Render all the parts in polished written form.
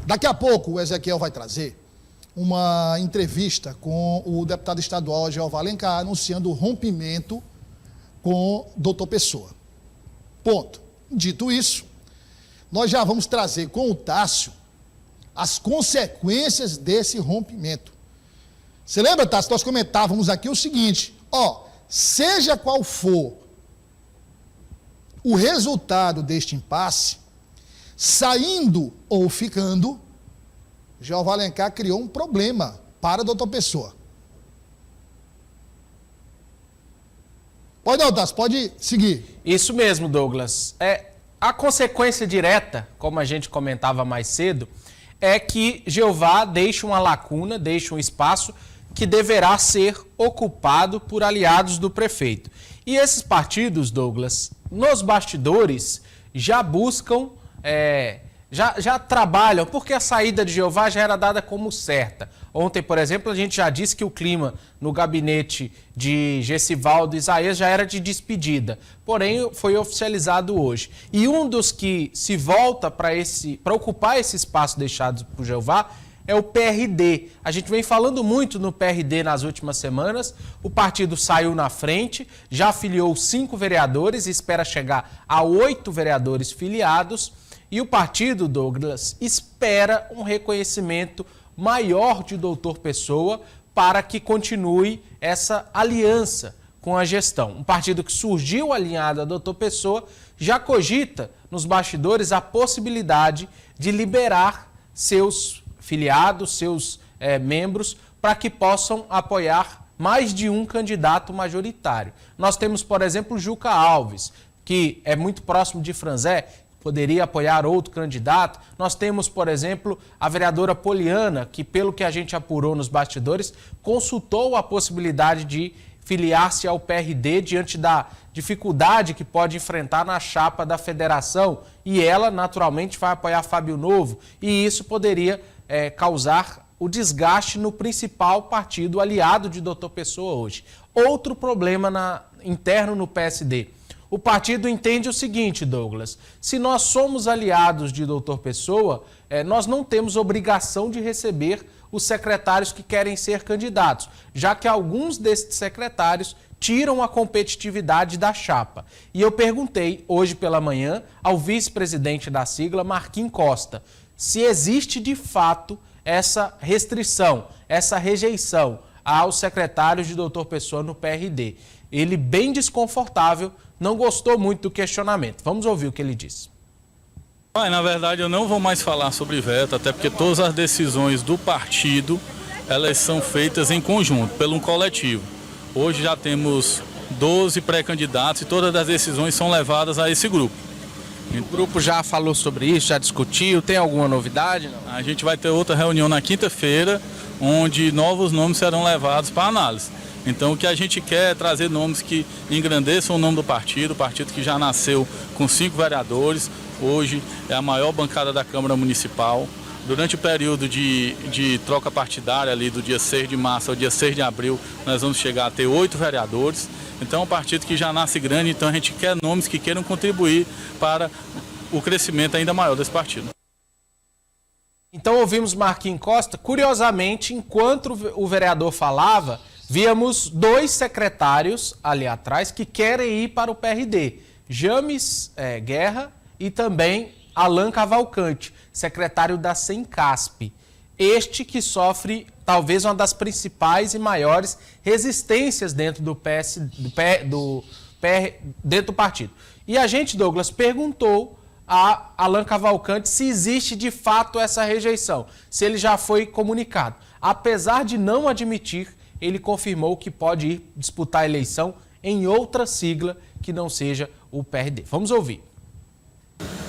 Daqui a pouco o Ezequiel vai trazer uma entrevista com o deputado estadual Jeová Alencar, anunciando o rompimento com Dr. Pessoa. Ponto. Dito isso, nós já vamos trazer com o Tássio as consequências desse rompimento. Você lembra, Tássio, nós comentávamos aqui o seguinte, seja qual for o resultado deste impasse, saindo ou ficando, Jeová Alencar criou um problema para o Dr. Pessoa. Pode não, Tássio, pode seguir. Isso mesmo, Douglas. A consequência direta, como a gente comentava mais cedo, é que Jeová deixa uma lacuna, deixa um espaço que deverá ser ocupado por aliados do prefeito. E esses partidos, Douglas, nos bastidores, já buscam, já trabalham, porque a saída de Jeová já era dada como certa. Ontem, por exemplo, a gente já disse que o clima no gabinete de Gessivaldo Isaías já era de despedida, porém foi oficializado hoje. E um dos que se volta para ocupar esse espaço deixado por Jeová é o PRD. A gente vem falando muito no PRD nas últimas semanas. O partido saiu na frente, já filiou 5 vereadores e espera chegar a 8 vereadores filiados. E o partido, Douglas, espera um reconhecimento maior de Dr. Pessoa para que continue essa aliança com a gestão. Um partido que surgiu alinhado a Dr. Pessoa já cogita nos bastidores a possibilidade de liberar seus filiados, seus membros, para que possam apoiar mais de um candidato majoritário. Nós temos, por exemplo, Juca Alves, que é muito próximo de Franzé, poderia apoiar outro candidato. Nós temos, por exemplo, a vereadora Poliana, que, pelo que a gente apurou nos bastidores, consultou a possibilidade de filiar-se ao PRD diante da dificuldade que pode enfrentar na chapa da federação. E ela, naturalmente, vai apoiar Fábio Novo. E isso poderia causar o desgaste no principal partido aliado de Dr. Pessoa hoje. Outro problema interno no PSD. O partido entende o seguinte, Douglas, se nós somos aliados de Dr. Pessoa, nós não temos obrigação de receber os secretários que querem ser candidatos, já que alguns desses secretários tiram a competitividade da chapa. E eu perguntei hoje pela manhã ao vice-presidente da sigla, Marquinhos Costa, se existe de fato essa restrição, essa rejeição aos secretários de Dr. Pessoa no PRD. Ele, bem desconfortável, não gostou muito do questionamento. Vamos ouvir o que ele disse. Na verdade, eu não vou mais falar sobre veto, até porque todas as decisões do partido, elas são feitas em conjunto, pelo um coletivo. Hoje já temos 12 pré-candidatos e todas as decisões são levadas a esse grupo. O grupo já falou sobre isso, já discutiu, tem alguma novidade? Não? A gente vai ter outra reunião na quinta-feira, onde novos nomes serão levados para análise. Então o que a gente quer é trazer nomes que engrandeçam o nome do partido, o partido que já nasceu com 5 vereadores, hoje é a maior bancada da Câmara Municipal. Durante o período de troca partidária ali do dia 6 de março ao dia 6 de abril, nós vamos chegar a ter 8 vereadores. Então é um partido que já nasce grande, então a gente quer nomes que queiram contribuir para o crescimento ainda maior desse partido. Então ouvimos Marquinhos Costa. Curiosamente, enquanto o vereador falava, víamos 2 secretários ali atrás que querem ir para o PRD. James Guerra e também Alan Cavalcante, secretário da Sencasp. Este que sofre talvez uma das principais e maiores resistências dentro dentro do partido. E a gente, Douglas, perguntou a Alan Cavalcante se existe de fato essa rejeição, se ele já foi comunicado. Apesar de não admitir, ele confirmou que pode ir disputar a eleição em outra sigla que não seja o PRD. Vamos ouvir.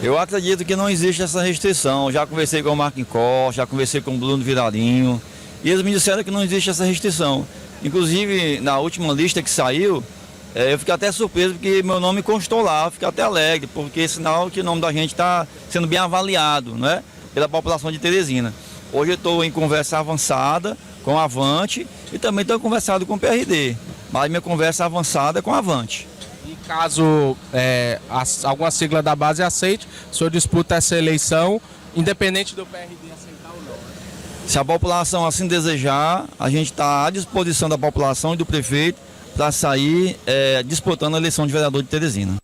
Eu acredito que não existe essa restrição. Já conversei com o Marquinhos Costa, já conversei com o Bruno Virarinho, e eles me disseram que não existe essa restrição. Inclusive, na última lista que saiu, eu fiquei até surpreso porque meu nome constou lá, eu fiquei até alegre, porque é sinal que o nome da gente está sendo bem avaliado, né, pela população de Teresina. Hoje eu estou em conversa avançada com a Avante e também estou conversado com o PRD, mas minha conversa avançada é com a Avante. E caso alguma sigla da base aceite, o senhor disputa essa eleição Independente do PRD aceitar ou não. Se a população assim desejar, a gente está à disposição da população e do prefeito para sair disputando a eleição de vereador de Teresina.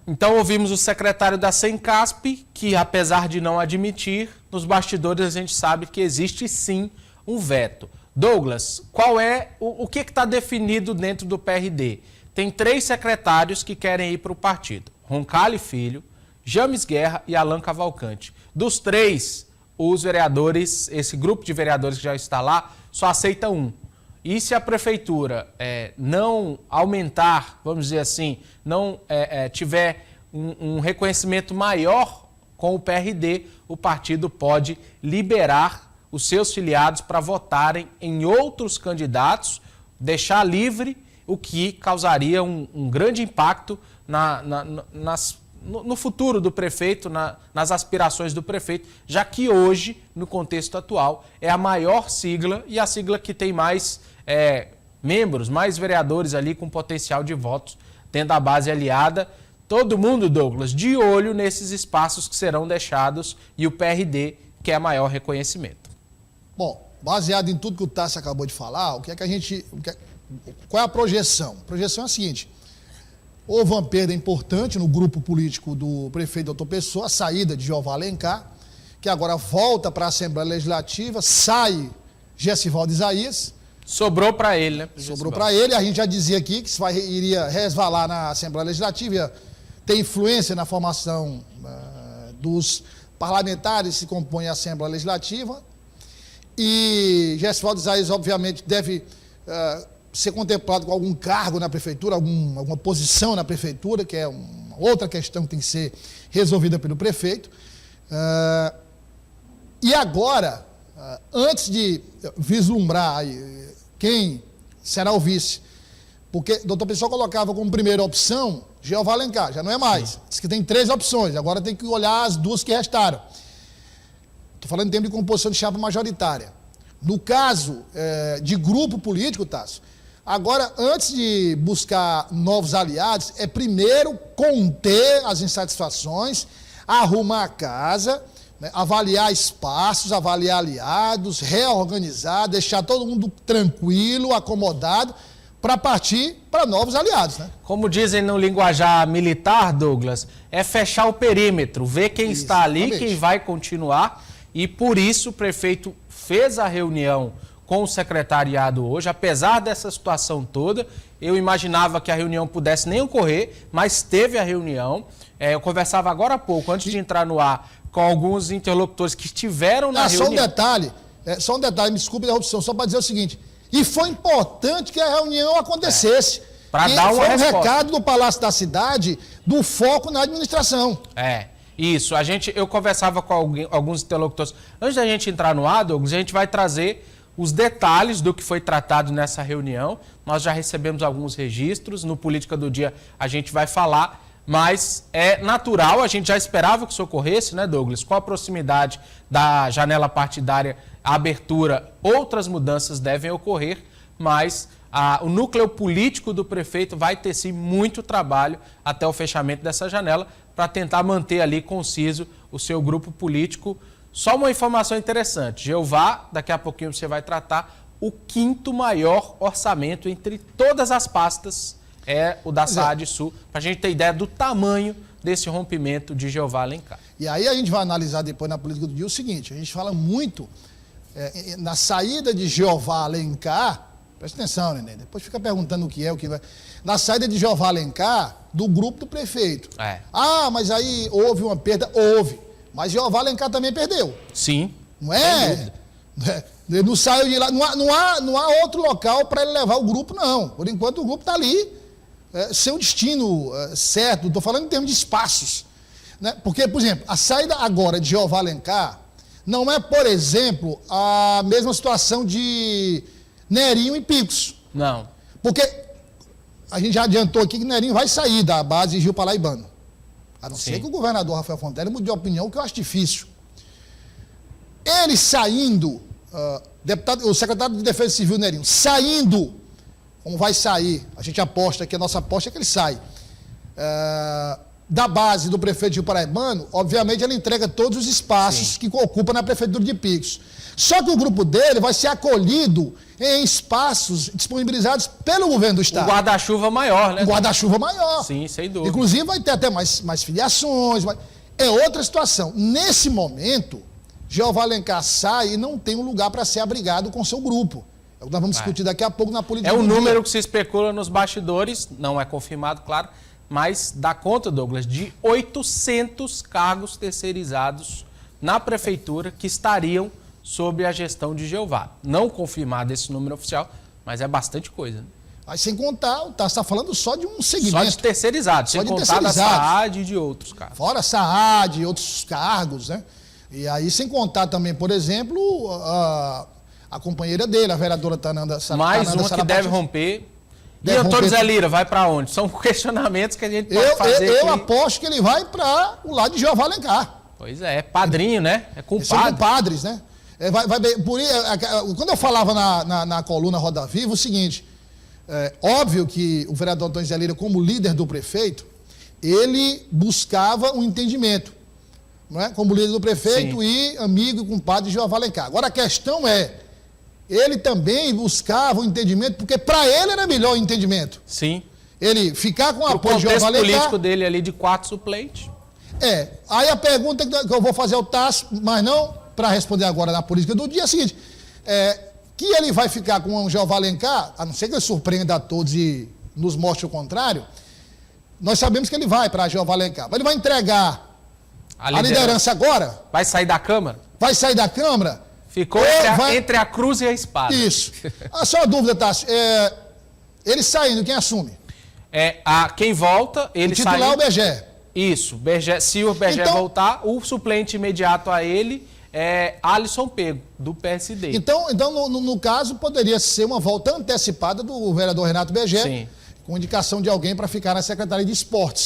Então ouvimos o secretário da Sencasp, que apesar de não admitir, nos bastidores a gente sabe que existe sim um veto. Douglas, qual é o que está definido dentro do PRD? Tem 3 secretários que querem ir para o partido: Roncalli Filho, James Guerra e Alan Cavalcante. Dos 3, os vereadores, esse grupo de vereadores que já está lá, só aceita um. E se a prefeitura não aumentar, vamos dizer assim, não tiver um reconhecimento maior com o PRD, o partido pode liberar os seus filiados para votarem em outros candidatos, deixar livre, o que causaria um grande impacto no futuro do prefeito, nas aspirações do prefeito, já que hoje, no contexto atual, é a maior sigla e a sigla que tem mais membros, mais vereadores ali com potencial de votos dentro da base aliada. Todo mundo, Douglas, de olho nesses espaços que serão deixados e o PRD quer maior reconhecimento. Bom, baseado em tudo que o Tássio acabou de falar, qual é a projeção? A projeção é a seguinte: houve uma perda importante no grupo político do prefeito Dr. Pessoa, a saída de Jeová Alencar, que agora volta para a Assembleia Legislativa, sai Gessivaldo Isaías. Sobrou para ele, né? Sobrou para ele. A gente já dizia aqui que iria resvalar na Assembleia Legislativa, ia ter influência na formação dos parlamentares que se compõem a Assembleia Legislativa. E Gessivaldo Isaías, obviamente, deve ser contemplado com algum cargo na prefeitura, alguma posição na prefeitura, que é uma outra questão que tem que ser resolvida pelo prefeito. E agora, antes de vislumbrar quem será o vice, porque o doutor Pessoa colocava como primeira opção Jeová Alencar, já não é mais. Diz que tem 3 opções, agora tem que olhar as 2 que restaram. Estou falando em termos de composição de chapa majoritária. No caso de grupo político, Tássio, agora, antes de buscar novos aliados, é primeiro conter as insatisfações, arrumar a casa, né, avaliar espaços, avaliar aliados, reorganizar, deixar todo mundo tranquilo, acomodado, para partir para novos aliados, né? Como dizem no linguajar militar, Douglas, é fechar o perímetro, ver quem está ali, quem vai continuar, e por isso o prefeito fez a reunião com o secretariado hoje. Apesar dessa situação toda, eu imaginava que a reunião pudesse nem ocorrer, mas teve a reunião. Eu conversava agora há pouco, antes de entrar no ar, com alguns interlocutores que estiveram na reunião. Só um detalhe, me desculpe a interrupção, só para dizer o seguinte: e foi importante que a reunião acontecesse. Para dar uma resposta. Foi um recado do Palácio da Cidade do foco na administração. Isso. Eu conversava com alguns interlocutores. Antes da gente entrar no ar, Douglas, a gente vai trazer os detalhes do que foi tratado nessa reunião. Nós já recebemos alguns registros, no Política do Dia a gente vai falar, mas é natural, a gente já esperava que isso ocorresse, né, Douglas? Com a proximidade da janela partidária, a abertura, outras mudanças devem ocorrer, mas o núcleo político do prefeito vai ter sim muito trabalho até o fechamento dessa janela para tentar manter ali conciso o seu grupo político. Só uma informação interessante: Jeová, daqui a pouquinho você vai tratar, o 5º maior orçamento entre todas as pastas é o da SAAD Sul, para a gente ter ideia do tamanho desse rompimento de Jeová Alencar. E aí a gente vai analisar depois na Política do Dia o seguinte: a gente fala muito na saída de Jeová Alencar, presta atenção, Nenê, depois fica perguntando o que vai. Na saída de Jeová Alencar, do grupo do prefeito. Mas aí houve uma perda? Houve. Mas Jeová Alencar também perdeu. Sim. Não é? Ele não saiu de lá. Não há outro local para ele levar o grupo, não. Por enquanto o grupo está ali, sem um destino certo. Estou falando em termos de espaços. Né? Porque, por exemplo, a saída agora de Jeová Alencar não é, por exemplo, a mesma situação de Nerinho e Picos. Não. Porque a gente já adiantou aqui que Nerinho vai sair da base Gil Paraibano. A não ser que o governador Rafael Fonteles mude de opinião, que eu acho difícil. Ele saindo, o secretário de Defesa Civil, Nerinho, saindo, como vai sair, a gente aposta aqui, a nossa aposta é que ele sai. da base do prefeito Gil Paraibano, obviamente ele entrega todos os espaços que ocupa na prefeitura de Picos. Só que o grupo dele vai ser acolhido em espaços disponibilizados pelo governo do estado. Um guarda-chuva maior, né? Um guarda-chuva maior. Sim, sem dúvida. Inclusive vai ter até mais filiações. É outra situação. Nesse momento, Jeová Alencar sai e não tem um lugar para ser abrigado com seu grupo. É o que nós vamos discutir daqui a pouco na política. É um número que se especula nos bastidores, não é confirmado, claro, mas dá conta, Douglas, de 800 cargos terceirizados na prefeitura que estariam sob a gestão de Jeová. Não confirmado esse número oficial, mas é bastante coisa. Né? Aí sem contar, você está falando só de um segmento. Só de terceirizados, sem contar da SAAD e de outros cargos. Fora a SAAD e outros cargos, né? E aí sem contar também, por exemplo, a companheira dele, a vereadora Tananda Sarapati. Mais uma que deve romper. E Antônio Zé Lira vai para onde? São questionamentos que a gente pode fazer Eu aposto que ele vai para o lado de Jeová Alencar. Pois é padrinho, né? É compadre. São compadres, né? Quando eu falava na coluna Roda Viva, o seguinte, óbvio que o vereador Antônio Zé Lira, como líder do prefeito, ele buscava um entendimento, não é? Como líder do prefeito. Sim. E amigo e compadre de Jeová Alencar. Agora a questão ele também buscava um entendimento, porque para ele era melhor o entendimento. Sim. Ele ficar com o apoio de Jeová Alencar. O contexto político dele ali de 4 suplentes. Aí a pergunta que eu vou fazer ao Tasso, mas não para responder agora na política do dia, é a seguinte, que ele vai ficar com o Jeová Alencar, a não ser que ele surpreenda a todos e nos mostre o contrário, nós sabemos que ele vai para Jeová Alencar. Mas ele vai entregar a liderança agora? Vai sair da Câmara? Vai sair da Câmara? Ficou entre a cruz e a espada. Isso. Só uma dúvida, Tasso. Ele saindo, quem assume? Quem volta, ele o titular é o Bergé. Isso. Se o Bergé voltar, o suplente imediato a ele é Alisson Pego, do PSD. Então no caso, poderia ser uma volta antecipada do vereador Renato Bergé, com indicação de alguém para ficar na Secretaria de Esportes.